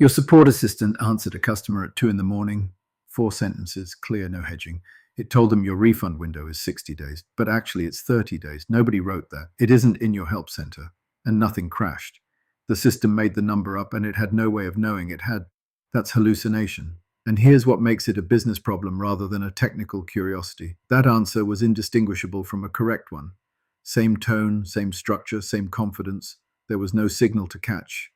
Your support assistant answered a customer at 2 in the morning. 4 sentences, clear, no hedging. It told them your refund window is 60 days, but actually it's 30 days. Nobody wrote that. It isn't in your help center, and nothing crashed. The system made the number up, and it had no way of knowing it had. That's hallucination. And here's what makes it a business problem rather than a technical curiosity. That answer was indistinguishable from a correct one. Same tone, same structure, same confidence. There was no signal to catch.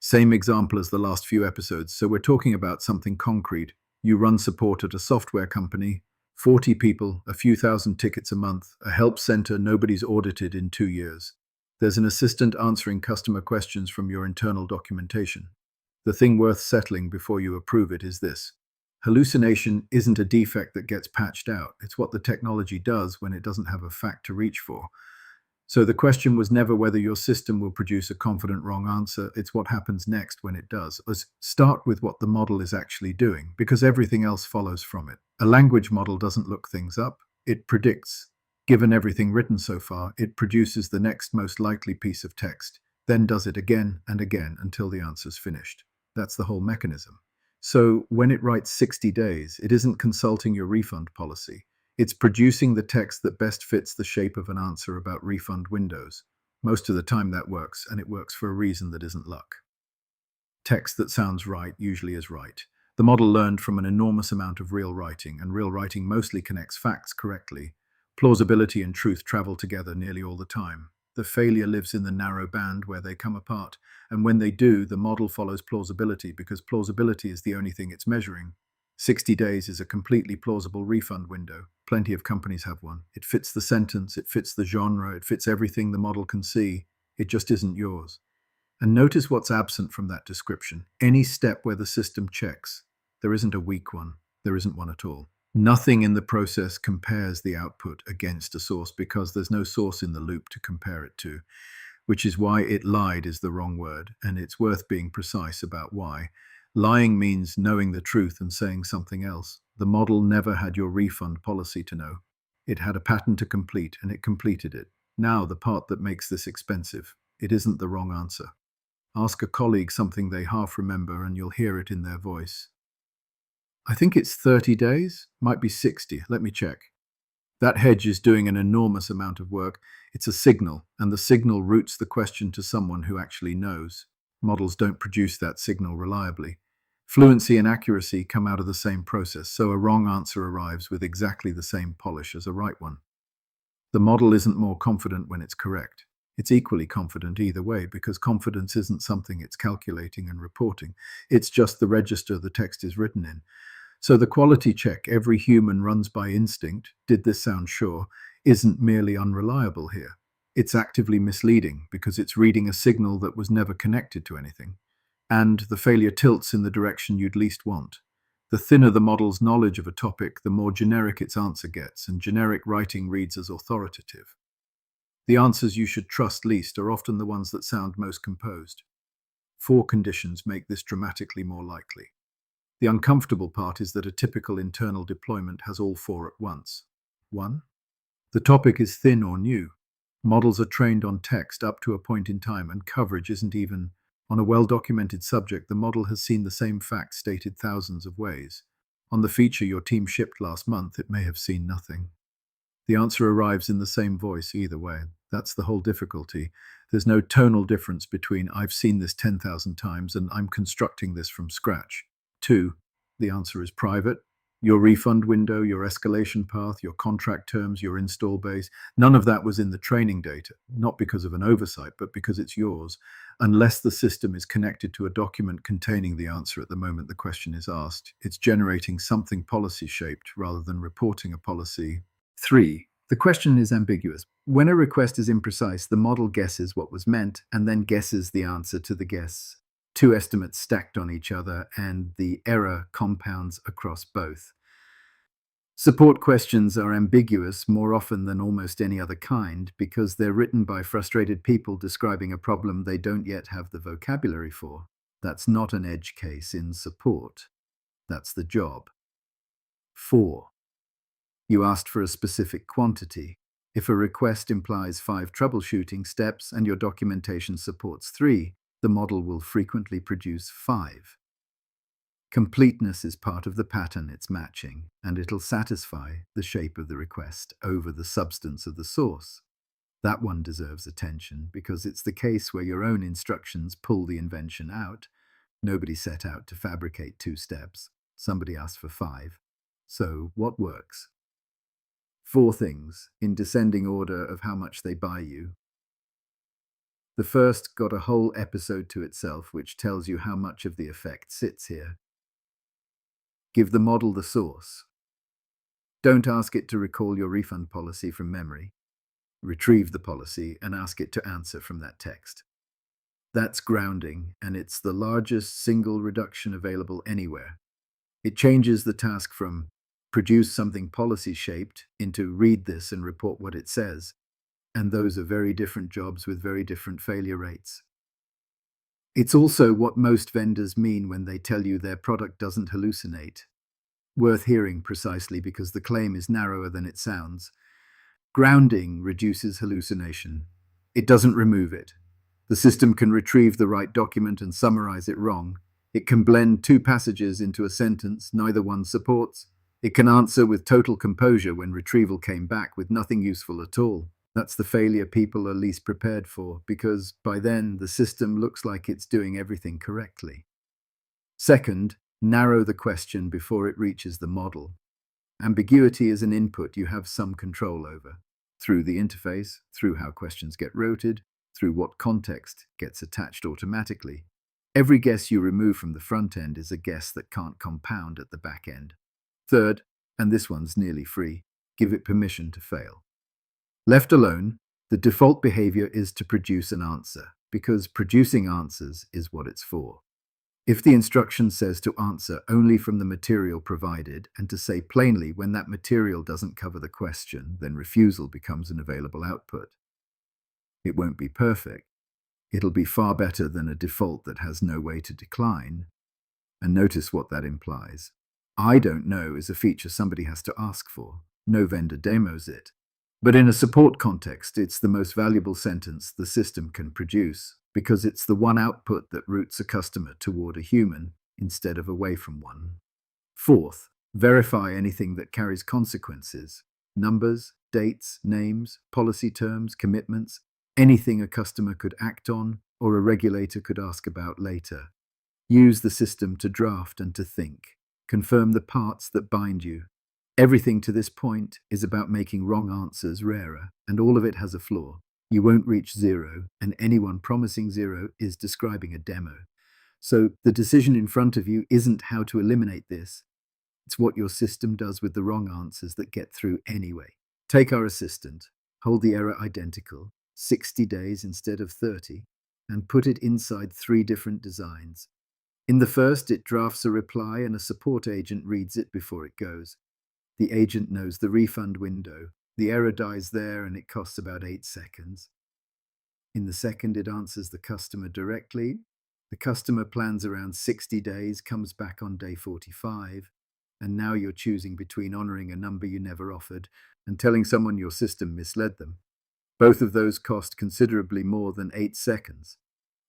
Same example as the last few episodes, so we're talking about something concrete. You run support at a software company, 40 people, a few thousand tickets a month, a help center nobody's audited in 2 years. There's an assistant answering customer questions from your internal documentation. The thing worth settling before you approve it is this. Hallucination isn't a defect that gets patched out. It's what the technology does when it doesn't have a fact to reach for. So the question was never whether your system will produce a confident wrong answer, it's what happens next when it does. Let's start with what the model is actually doing, because everything else follows from it. A language model doesn't look things up, it predicts. Given everything written so far, it produces the next most likely piece of text, then does it again and again until the answer's finished. That's the whole mechanism. So when it writes 60 days, it isn't consulting your refund policy. It's producing the text that best fits the shape of an answer about refund windows. Most of the time that works, and it works for a reason that isn't luck. Text that sounds right usually is right. The model learned from an enormous amount of real writing, and real writing mostly connects facts correctly. Plausibility and truth travel together nearly all the time. The failure lives in the narrow band where they come apart, and when they do, the model follows plausibility because plausibility is the only thing it's measuring. 60 days is a completely plausible refund window. Plenty of companies have one. It fits the sentence, it fits the genre, it fits everything the model can see. It just isn't yours. And notice what's absent from that description. Any step where the system checks. There isn't a weak one. There isn't one at all. Nothing in the process compares the output against a source because there's no source in the loop to compare it to, which is why it lied is the wrong word, and it's worth being precise about why. Lying means knowing the truth and saying something else. The model never had your refund policy to know. It had a pattern to complete, and it completed it. Now, the part that makes this expensive. It isn't the wrong answer. Ask a colleague something they half remember, and you'll hear it in their voice. I think it's 30 days, might be 60. Let me check. That hedge is doing an enormous amount of work. It's a signal, and the signal routes the question to someone who actually knows. Models don't produce that signal reliably. Fluency and accuracy come out of the same process, so a wrong answer arrives with exactly the same polish as a right one. The model isn't more confident when it's correct. It's equally confident either way because confidence isn't something it's calculating and reporting. It's just the register the text is written in. So the quality check every human runs by instinct, did this sound sure, isn't merely unreliable here. It's actively misleading because it's reading a signal that was never connected to anything. And the failure tilts in the direction you'd least want. The thinner the model's knowledge of a topic, the more generic its answer gets, and generic writing reads as authoritative. The answers you should trust least are often the ones that sound most composed. 4 conditions make this dramatically more likely. The uncomfortable part is that a typical internal deployment has all 4 at once. 1. The topic is thin or new. Models are trained on text up to a point in time, and coverage isn't even. On a well-documented subject, the model has seen the same fact stated thousands of ways. On the feature your team shipped last month, it may have seen nothing. The answer arrives in the same voice either way. That's the whole difficulty. There's no tonal difference between I've seen this 10,000 times and I'm constructing this from scratch. 2. The answer is private. Your refund window, your escalation path, your contract terms, your install base, none of that was in the training data, not because of an oversight, but because it's yours, unless the system is connected to a document containing the answer at the moment the question is asked. It's generating something policy-shaped rather than reporting a policy. 3. The question is ambiguous. When a request is imprecise, the model guesses what was meant and then guesses the answer to the guess. 2 estimates stacked on each other, and the error compounds across both. Support questions are ambiguous more often than almost any other kind because they're written by frustrated people describing a problem they don't yet have the vocabulary for. That's not an edge case in support. That's the job. 4. You asked for a specific quantity. If a request implies 5 troubleshooting steps and your documentation supports 3, the model will frequently produce 5. Completeness is part of the pattern it's matching, and it'll satisfy the shape of the request over the substance of the source. That one deserves attention because it's the case where your own instructions pull the invention out. Nobody set out to fabricate 2 steps. Somebody asked for 5. So, what works? 4 things, in descending order of how much they buy you. The first got a whole episode to itself, which tells you how much of the effect sits here. Give the model the source. Don't ask it to recall your refund policy from memory. Retrieve the policy and ask it to answer from that text. That's grounding, and it's the largest single reduction available anywhere. It changes the task from produce something policy-shaped into read this and report what it says. And those are very different jobs with very different failure rates. It's also what most vendors mean when they tell you their product doesn't hallucinate. Worth hearing precisely because the claim is narrower than it sounds. Grounding reduces hallucination. It doesn't remove it. The system can retrieve the right document and summarize it wrong. It can blend 2 passages into a sentence neither one supports. It can answer with total composure when retrieval came back with nothing useful at all. That's the failure people are least prepared for, because by then the system looks like it's doing everything correctly. Second, narrow the question before it reaches the model. Ambiguity is an input you have some control over. Through the interface, through how questions get routed, through what context gets attached automatically. Every guess you remove from the front end is a guess that can't compound at the back end. Third, and this one's nearly free, give it permission to fail. Left alone, the default behavior is to produce an answer, because producing answers is what it's for. If the instruction says to answer only from the material provided and to say plainly when that material doesn't cover the question, then refusal becomes an available output. It won't be perfect. It'll be far better than a default that has no way to decline. And notice what that implies. I don't know is a feature somebody has to ask for. No vendor demos it. But in a support context, it's the most valuable sentence the system can produce, because it's the one output that routes a customer toward a human instead of away from one. Fourth, verify anything that carries consequences. Numbers, dates, names, policy terms, commitments, anything a customer could act on or a regulator could ask about later. Use the system to draft and to think. Confirm the parts that bind you. Everything to this point is about making wrong answers rarer, and all of it has a flaw. You won't reach 0, and anyone promising 0 is describing a demo. So the decision in front of you isn't how to eliminate this. It's what your system does with the wrong answers that get through anyway. Take our assistant, hold the error identical, 60 days instead of 30, and put it inside 3 different designs. In the first, it drafts a reply and a support agent reads it before it goes. The agent knows the refund window. The error dies there and it costs about 8 seconds. In the second, it answers the customer directly. The customer plans around 60 days, comes back on day 45, and now you're choosing between honoring a number you never offered and telling someone your system misled them. Both of those cost considerably more than 8 seconds.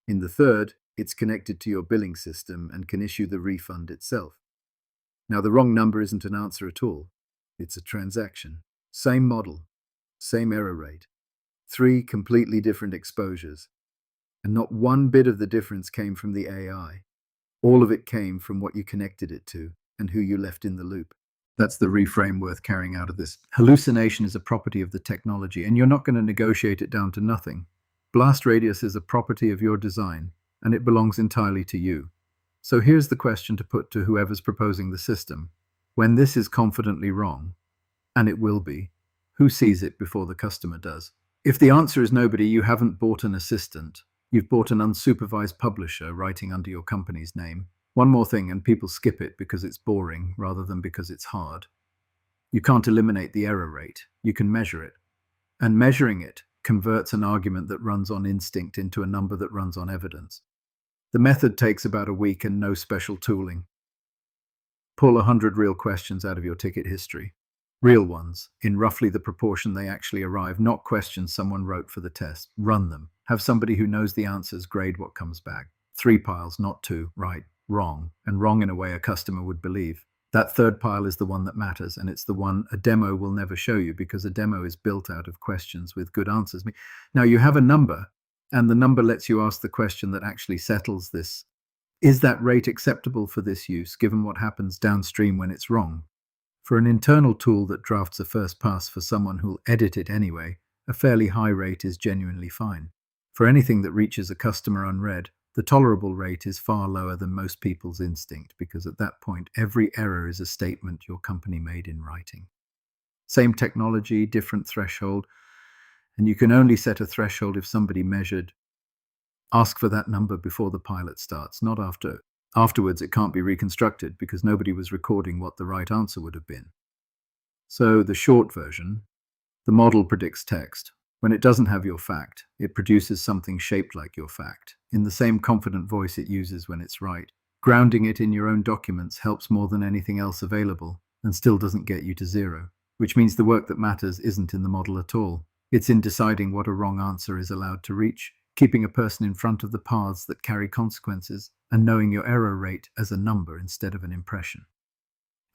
In the third, it's connected to your billing system and can issue the refund itself. Now, the wrong number isn't an answer at all. It's a transaction. Same model, same error rate. 3 completely different exposures. And not one bit of the difference came from the AI. All of it came from what you connected it to and who you left in the loop. That's the reframe worth carrying out of this. Hallucination is a property of the technology, and you're not going to negotiate it down to nothing. Blast radius is a property of your design, and it belongs entirely to you. So here's the question to put to whoever's proposing the system. When this is confidently wrong, and it will be, who sees it before the customer does? If the answer is nobody, you haven't bought an assistant. You've bought an unsupervised publisher writing under your company's name. One more thing, and people skip it because it's boring rather than because it's hard. You can't eliminate the error rate. You can measure it. And measuring it converts an argument that runs on instinct into a number that runs on evidence. The method takes about a week and no special tooling. Pull 100 real questions out of your ticket history. Real ones, in roughly the proportion they actually arrive, not questions someone wrote for the test. Run them. Have somebody who knows the answers grade what comes back. 3 piles, not 2, right? wrong, and wrong in a way a customer would believe. That third pile is the one that matters, and it's the one a demo will never show you because a demo is built out of questions with good answers. Now you have a number, and the number lets you ask the question that actually settles this. Is that rate acceptable for this use, given what happens downstream when it's wrong? For an internal tool that drafts a first pass for someone who'll edit it anyway, a fairly high rate is genuinely fine. For anything that reaches a customer unread, the tolerable rate is far lower than most people's instinct, because at that point, every error is a statement your company made in writing. Same technology, different threshold, and you can only set a threshold if somebody measured. Ask for that number before the pilot starts, not after. Afterwards, it can't be reconstructed because nobody was recording what the right answer would have been. So the short version, the model predicts text. When it doesn't have your fact, it produces something shaped like your fact, in the same confident voice it uses when it's right. Grounding it in your own documents helps more than anything else available, and still doesn't get you to zero, which means the work that matters isn't in the model at all. It's in deciding what a wrong answer is allowed to reach, keeping a person in front of the paths that carry consequences, and knowing your error rate as a number instead of an impression.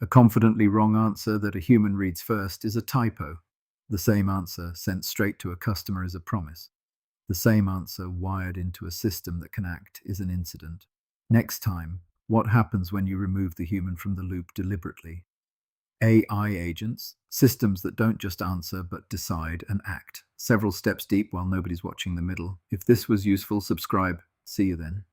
A confidently wrong answer that a human reads first is a typo. The same answer sent straight to a customer is a promise. The same answer wired into a system that can act is an incident. Next time, what happens when you remove the human from the loop deliberately? AI agents, systems that don't just answer but decide and act, several steps deep while nobody's watching the middle. If this was useful, subscribe. See you then.